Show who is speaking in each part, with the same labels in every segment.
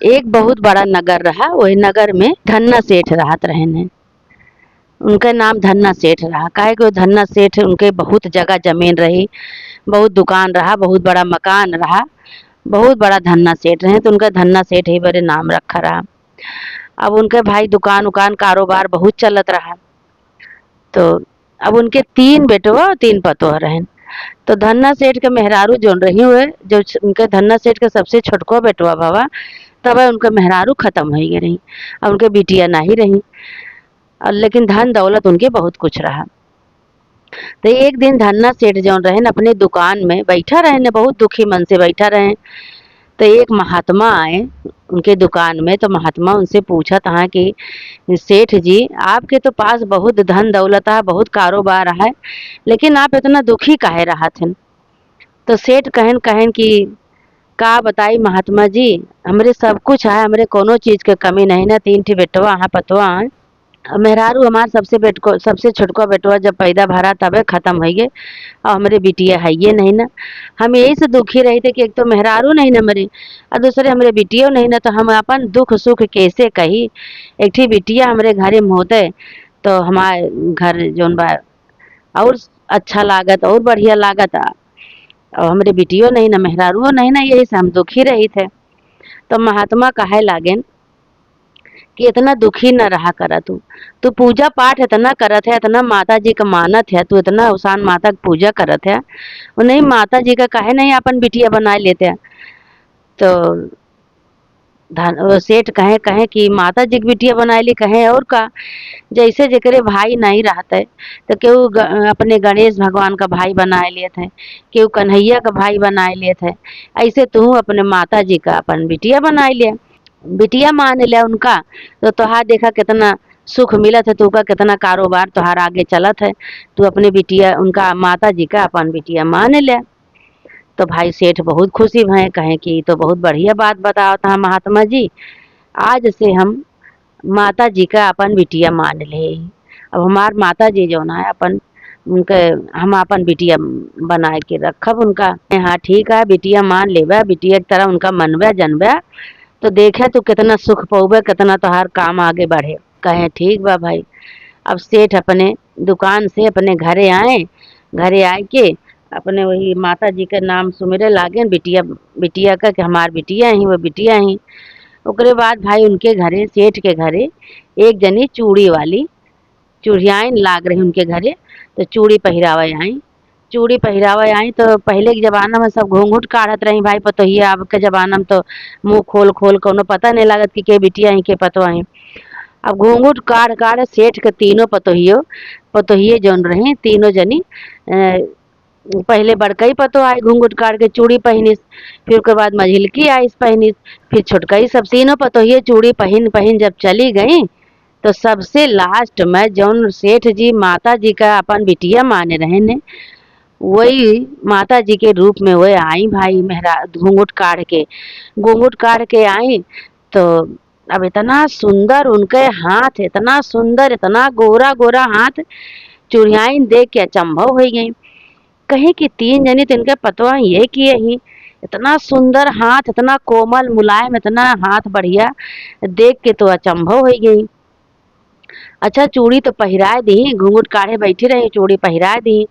Speaker 1: एक बहुत बड़ा नगर रहा। वही नगर में धन्ना सेठ रहत रहने। उनका नाम धन्ना सेठ रहा। काहे कि वो धन्ना सेठ उनके बहुत जगह जमीन रही, बहुत दुकान रहा, बहुत बड़ा मकान रहा, बहुत बड़ा धन्ना सेठ रहे, तो उनका धन्ना सेठ ही बड़े नाम रखा रहा। अब उनके भाई दुकान उकान कारोबार बहुत चलत रहा। तो अब उनके 3 बेटवा और 3 पतोह रहन। तो धन्ना सेठ के मेहरारू जोन रही हुए, जो उनके धन्ना सेठ के सबसे छोटको बेटवा बाबा, तब उनके मेहरारू खत्म हो गई रही। अब उनके बिटिया नहीं रही, और लेकिन धन दौलत उनके बहुत कुछ रहा। तो एक दिन धन्ना सेठ जौन रहे अपने दुकान में बैठा रहे, बहुत दुखी मन से बैठा रहे। तो एक महात्मा आए उनके दुकान में। तो महात्मा उनसे पूछा था कि सेठ जी, आपके तो पास बहुत धन दौलत है, बहुत कारोबार है, लेकिन आप इतना दुखी काहे रहा थे? तो सेठ कहन कहन कि का बताई महात्मा जी, हमरे सब कुछ है, हमरे कोनो चीज के कमी नहीं ना। 3 ठी बेटवा है, पतवा है। मेहरारू हमार सबसे छोटको बेटवा जब पैदा भरा तबे खत्म हो गए, और हमारे बिटिया है ये नहीं ना। हम यही से दुखी रहे थे कि एक तो मेहरारू नहीं ना मरे, और दूसरे हमारे बिटिया नहीं ना। तो हम अपन दुख सुख कैसे कही? एक ठी बिटिया हमारे घरे में होते तो हमारे घर जोन बा और अच्छा लागत, और बढ़िया लागत। और हमारे बिटियो नहीं ना, मेहरारू नहीं ना, यही से हम दुखी रही थे। तो महात्मा कहे लागेन कि इतना दुखी न रहा कर तू। तू पूजा पाठ इतना करत है, इतना माता जी का मानत है, तू इतना उसान माता की पूजा करत है, वो नहीं माता जी का काहे नहीं अपन बिटिया बना लेते हैं? तो सेठ कहे कहे कि माता जी की बिटिया बना ली, कहे और का? जैसे जेकरे भाई नहीं रहते तो केहू अपने गणेश भगवान का भाई बनाए लिए थे, केहू कन्हैया का भाई बनाए लिए थे, ऐसे तू अपने माता जी का अपन बिटिया बनाए लिया, बिटिया मान लिया उनका। तो तोहार देखा कितना सुख मिलत है, तुका कितना कारोबार तोहार आगे चलत है, तू अपने बिटिया उनका माता जी का अपन बिटिया मान लिया। तो भाई सेठ बहुत खुशी भये, कहे कि तो बहुत बढ़िया बात बताओ था महात्मा जी, आज से हम माता जी का अपन बिटिया मान ले। अब हमार माता जी जो ना है अपन उनके हम अपन बिटिया बनाए के रखब उनका। हाँ ठीक है, बिटिया मान लेबा, बिटिया की तरह उनका मनबा जनबा, तो देखे तू कितना सुख पौबे, कितना तोहार काम आगे बढ़े। कहे ठीक बा भाई। अब सेठ अपने दुकान से अपने घरे आए, घरे आए के अपने वही माता जी के नाम सुमिरे लागे, बिटिया बिटिया का कि हमार बिटिया ही, वो बिटिया ही। ओकरे बाद भाई उनके घरे, सेठ के घरे एक जनी चूड़ी वाली चूड़ियाइन लाग रही उनके घरे। तो चूड़ी पहरावे आई, चूड़ी पहरावे आई। तो पहले के जमाना में सब घूंघट काढ़त रही भाई पतोहिया। अब के जमाना में तो मुंह खोल खोल कोनो पता नहीं लागत कि के बिटिया ही के पतवा ही। अब घूंघट काढ़ काढ़ सेठ के तीनों पतोहिये जौन रही, तीनों जनी पहले बड़कई पतो आई घूंघट काढ़ के चूड़ी पहनिस, फिर उसके बाद मझिलकी आई पहनिस, फिर छोटकई, सब तीनों पतोहिये चूड़ी पहन पहन जब चली गई, तो सबसे लास्ट में जौन सेठ जी माता जी का अपन बिटिया माने रहे ने, वही माता जी के रूप में वही आई भाई मेहरा घूंघट काढ़ के आई। तो अब इतना सुंदर उनके हाथ, इतना सुंदर, इतना गोरा गोरा हाथ, चुड़ियाइन देख के अचंभव हो गई। कहे कि 3 जनी तो इनके पतवा ये किए ही, इतना सुंदर हाथ, इतना कोमल मुलायम, इतना हाथ बढ़िया, देख के तो अचंभव हो गई। अच्छा चूड़ी तो पहराए दी, घूंघट काढ़े बैठी रही, चूड़ी पहराए दी।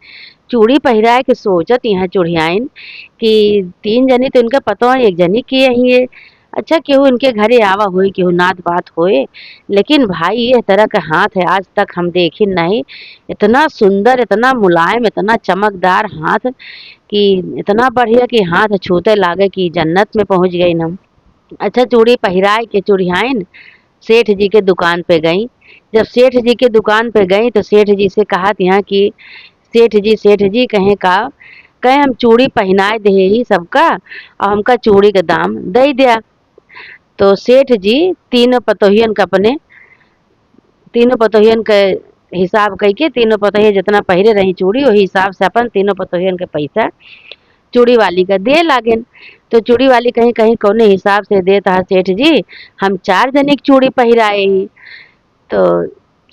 Speaker 1: चूड़ी पहराए के सोचत यहाँ चुड़ियाइन कि 3 जनी तो इनका पतो है, एक जनी किए ही है। अच्छा केहू इनके घरे आवा होए, केहू नात बात होए, लेकिन भाई ये तरह का हाथ है आज तक हम देखी नहीं। इतना सुंदर, इतना मुलायम, इतना चमकदार हाथ कि इतना बढ़िया कि हाथ छूते लागे कि जन्नत में पहुंच गई हम। अच्छा चूड़ी पहराए के चुड़ियाइन सेठ जी के दुकान पे गई। जब सेठ जी के दुकान पे गई तो सेठ जी से कहा यहाँ कि सेठ जी कहे का? कहे हम चूड़ी पहनाए दे ही सबका, और हमका चूड़ी का दाम दे दिया। तो सेठ जी तीनों पतोहियन का अपने तीनों पतोहियन के हिसाब कह के, तीनों पतोहिया जितना पहरे रही चूड़ी वही हिसाब से अपन तीनों पतोहियन के पैसा चूड़ी वाली का दे लागेन। तो चूड़ी वाली कहीं कहीं कौने हिसाब से देता है सेठ जी, हम 4 जनी की चूड़ी पहराए ही। तो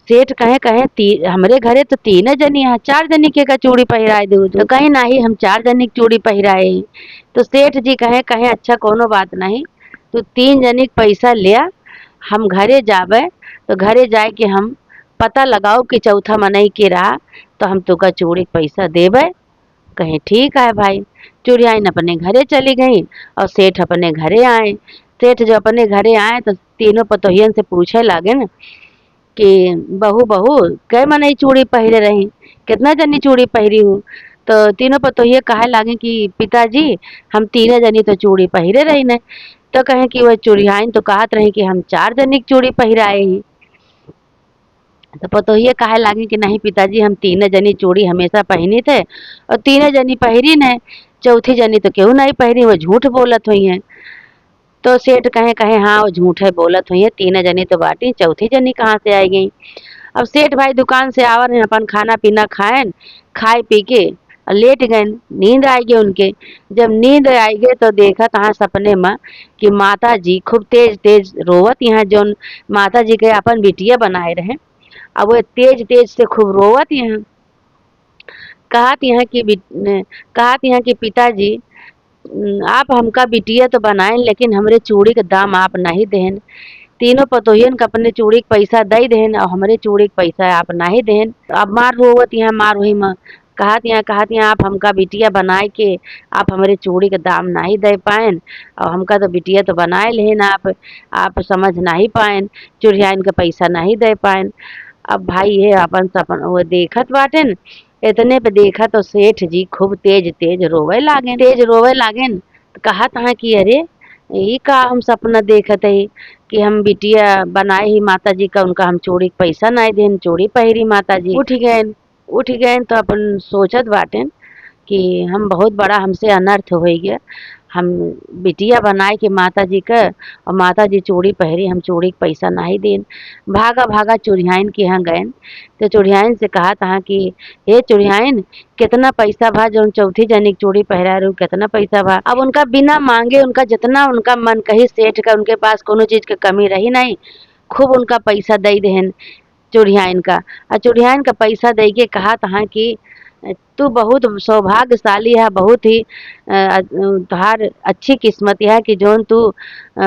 Speaker 1: सेठ कहे कहे हमरे घरे तो 3 जनी है, 4 जनी के का चूड़ी पहराए दू? तो कहीं नहीं हम 4 जनी की चूड़ी पहराए ही। तो सेठ जी कहे कहे अच्छा कोनो बात नहीं, तू 3 जनी के पैसा लिया, हम घरे जाबे तो घरे जाए के हम पता लगाओ कि चौथा मनई के रहा, तो हम तुका चूड़ी के पैसा देबे। कहे ठीक है भाई। चुड़ैल अपने घरे चली गई और सेठ अपने घरे आए। सेठ जो अपने घरे आए तो तीनों पतोहियन से पूछे लागे न कि बहू बहू कै मनई चूड़ी पहिरे रही, कितना जनी चूड़ी पहिरी हूँ। तो तीनों पतोहिए कहे लागे कि पिताजी हम 3 जनी तो चूड़ी पहिरे रही न। तो कहे कि वह चुड़ैल तो कहत रही कि हम 4 जनी की चूड़ी पहिराए ही। तो पतोहिए कहे लागी कि नहीं पिताजी हम 3 जनी चूड़ी हमेशा पहनी थे और 3 जनी पहिरी न, चौथी जनी तो क्यों नहीं पहिरी, वो झूठ बोलत हुई है। तो सेठ कहे कहे हाँ वो झूठे बोलत हुई है, 3 जनी तो बाटी, चौथी जनी कहाँ से आई गई। अब सेठ भाई दुकान से आवर हैं, अपन खाना पीना खाएन, खाए पी के और लेट गए, नींद आई गई उनके। जब नींद आई गए तो देखा तहाँ सपने में कि माता जी खूब तेज तेज रोवत, यहाँ जौन माता जी के अपन बिटिया बनाए रहे, अब वो तेज तेज से खूब रोवत यहाँ। कहत यहाँ कि पिताजी आप हमका बिटिया तो बनाए लेकिन हमरे चूड़ी के दाम आप नहीं देन। तीनों पतोहियन के अपने चूड़ी के पैसा दे देन और हमरे चूड़ी के पैसा आप नहीं देन। अब मार रोवत यहाँ मार वही में कहत यहाँ आप हमका बिटिया बनाए के आप हमरे चूड़ी के दाम नहीं दे पाएन और हमका तो बिटिया तो बनाए लेन आप समझ नहीं पाएन, चुड़ैल के पैसा नहीं दे पाएन। अब भाई ये अपन सपन वो देखत बाटेन, इतने पे देखा तो सेठ जी खूब तेज तेज रोवे लागेन। तो कहत हाँ कि अरे ये का हम सपना देखत है कि हम बिटिया बनाए ही माता जी का, उनका हम चूड़ी के पैसा नहीं देन, चूड़ी पहिरी माता जी। उठ गए तो अपन सोचत बाटेन कि हम बहुत बड़ा हमसे अनर्थ हो गया। हम बिटिया बनाए के माता जी का और माता जी चूड़ी पहिरी, हम चूड़ी के पैसा नहीं देन। भागा भागा चुड़ैल के यहाँ गए तो चुड़ैल से कहा था कि हे चुड़ैल कितना पैसा भा जो चौथी जनी की चूड़ी पहिरा रू, कितना पैसा भा। अब उनका बिना मांगे उनका जितना उनका मन कही सेठ का, उनके पास कोनो चीज की कमी रही नहीं, खूब उनका पैसा दे देहन चुड़ैल का। और चुड़ैल का पैसा दे के कहा था कि तू बहुत सौभाग्यशाली है, बहुत ही तुहार अच्छी किस्मत है कि जोन तू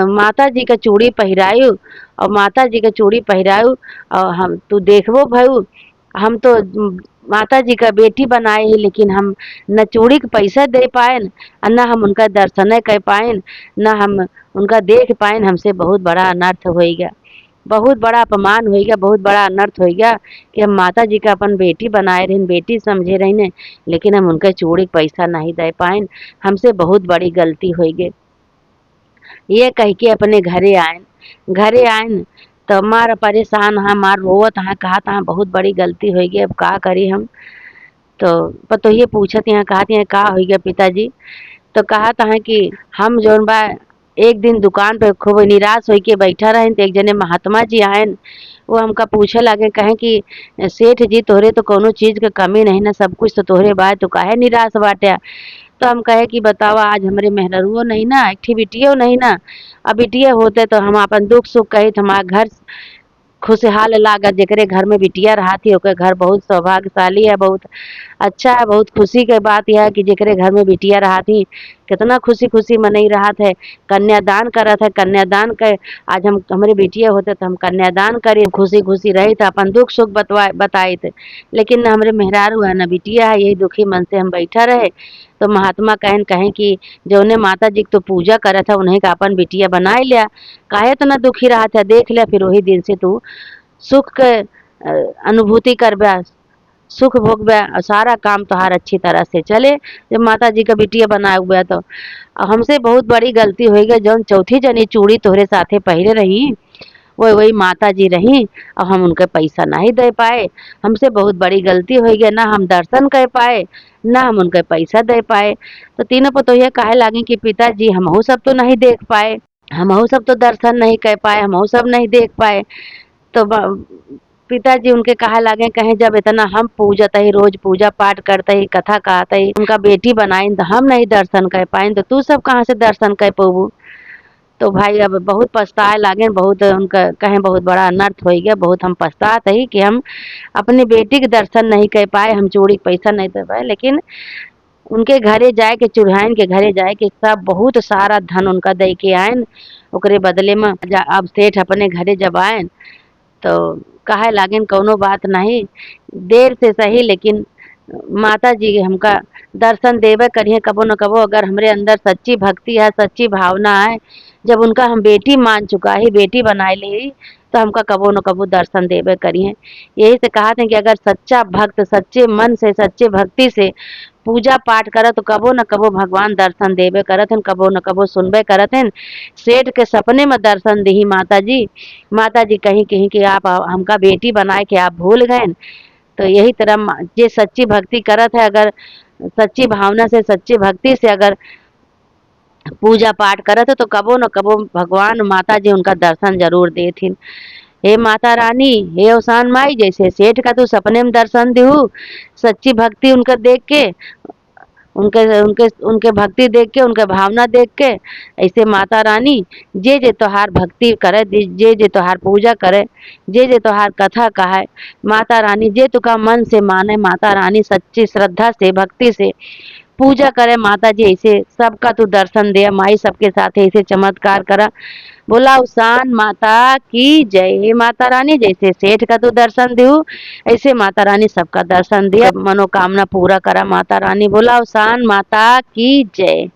Speaker 1: माता जी का चूड़ी पहिरायु और माता जी का चूड़ी पहिरायु और हम तू देखबो भयू हम तो माता जी का बेटी बनाए ही, लेकिन हम न चूड़ी के पैसा दे पाएन और न हम उनका दर्शन कर पाएन, न हम उनका देख पाएन। हमसे बहुत बड़ा अनर्थ हो गया, बहुत बड़ा अपमान हो गया, बहुत बड़ा अनर्थ हो गया कि हम माता जी का अपन बेटी बनाए रहे, बेटी समझे रही ने, लेकिन हम उनका चूड़ी पैसा नहीं दे पाए, हमसे बहुत बड़ी गलती हो गई। ये कह के अपने घरे आए तो मार परेशान हाँ मार रोवत हाँ, कहा था बहुत बड़ी गलती हो गई, अब का करी हम। तो पतोहिए पूछत यहाँ कहती हैं का हो गया पिताजी। तो कहा था कि हम जौन बा एक दिन दुकान पे खूब निराश होके के बैठा रहे तो एक जने महात्मा जी आयन, वो हमका पूछे लगे कहे कि सेठ जी तोहरे तो कोनो चीज के कमी नहीं ना, सब कुछ तो तोहरे बा, तो काहे निराश बाटे। तो हम कहे कि बतावा आज हमरे मेहररुओ नहीं ना, एक ठे बिटियो नहीं ना, अब बिटिया होते तो हम अपन दुख सुख कही हमारा घर खुशहाल लागत। जेकरे घर में बिटिया रहती ओकर घर बहुत सौभाग्यशाली है, बहुत अच्छा है। बहुत खुशी के बात यह है कि जेकरे घर में बिटिया रहती कितना खुशी खुशी मनई रहा है, कन्यादान करत है, कन्यादान कर आज हम हमारे बिटिया होते तो हम कन्यादान करे खुशी खुशी रही तो अपन दुख सुख बताए थे, लेकिन न हमारे मेहरारू है न बिटिया है, यही दुखी मन से हम बैठा रहे। तो महात्मा कहें कि जौने माता जी की तो पूजा करत है उन्हें का अपन बिटिया बनाए लिया, काहे तो न दुखी रहा था, देख लिया फिर वही दिन से तू सुख के अनुभूति करबा, सुख भोगबे और सारा काम तोहार अच्छी तरह से चले। जब माता जी का बिटिया बनाए हुआ तो हमसे बहुत बड़ी गलती हो गई, जौन चौथी जनी चूड़ी तोहरे साथे पहिरे रही वही माता जी रही और हम उनके पैसा नहीं दे पाए। हमसे बहुत बड़ी गलती हो गई, ना हम दर्शन कर पाए ना हम उनके पैसा दे पाए। तो तीनों पतोहिया कहे लागे कि पिताजी हमहू सब तो नहीं देख पाए, हमहू सब तो दर्शन नहीं कर पाए, हमहू सब नहीं देख पाए। तो पिताजी उनके कहे लागे कहे जब इतना हम पूजत ही, रोज पूजा पाठ करते ही, कथा कहते ही, उनका बेटी बनाई तो हम नहीं दर्शन कर पाए, तो तू सब कहाँ से दर्शन कर पाबू। तो भाई अब बहुत पछताए लागे, बहुत उनका कहें बहुत बड़ा अनर्थ हो गया, बहुत हम पछतात ही कि हम अपनी बेटी के दर्शन नहीं कर पाए, हम चूड़ी के पैसा नहीं दे पाए। लेकिन उनके घरे जाए के, चुड़ैल के घरे जाए के सब बहुत सारा धन उनका दे के आयन, ओकरे बदले में अब सेठ अपने घरे जब आए तो कहे लागेन कौनो बात नहीं, देर से सही लेकिन माता जी हमका दर्शन देवे करिए कबो न कबो। अगर हमरे अंदर सच्ची भक्ति है, सच्ची भावना है, जब उनका हम बेटी मान चुका ही, बेटी बनाए ली, तो हमका कबो न कबो दर्शन देवे करिए। यही से कहा थे कि अगर सच्चा भक्त सच्चे मन से, सच्चे भक्ति से पूजा पाठ करत तो कबो न कबो भगवान दर्शन देवे करत हन, कबो न कबो सुनबे करत हन। सेठ के सपने में दर्शन दी माता जी। माता जी कहीं कहीं कि आप हमका बेटी बनाए के आप भूल गए। तो यही तरह जे सच्ची भक्ति करत है, अगर सच्ची भावना से, सच्ची भक्ति से अगर पूजा पाठ करत है तो कबो न कबो भगवान माता जी उनका दर्शन जरूर देथिन। हे माता रानी, हे अवसान माई, जैसे सेठ का तू सपने में दर्शन देहू, सच्ची भक्ति उनका देख के, उनके उनके उनके भक्ति देख के, उनके भावना देख के, ऐसे माता रानी जे जे तोहार भक्ति करे, जे जे तोहार पूजा करे, जे जे तोहार कथा कहे, माता रानी जे तुका मन से माने, माता रानी सच्ची श्रद्धा से, भक्ति से पूजा करे, माता जी ऐसे सबका तू दर्शन दे माई, सबके साथ ऐसे चमत्कार करा। बोला उसान माता की जय। हे माता रानी, जैसे सेठ का तू दर्शन दू, ऐसे माता रानी सबका दर्शन दिया, मनोकामना पूरा करा माता रानी। बोला उसान माता की जय।